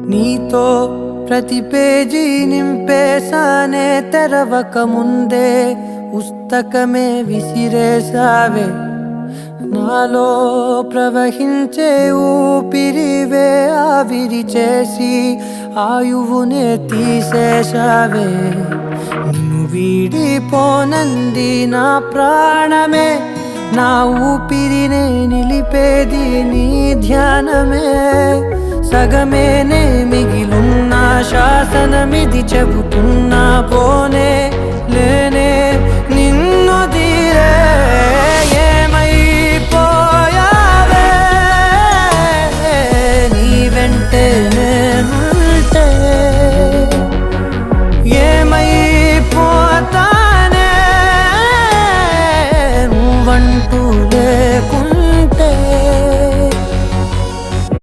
నీతో ప్రతి పేజీ నింపేసానే తెరవక ముందే పుస్తకమే విసిరేసావే నాలో ప్రవహించే ఊపిరివే ఆవిరి చేసి ఆయువునే తీసేశావే నిన్ను వీడిపోనంది నా ప్రాణమే నా ఊపిరినే నిలిపేది నీ ధ్యానమే సగమేనే మిగిలున్న శాసనమిది చెబుతున్నా పోనే లేనే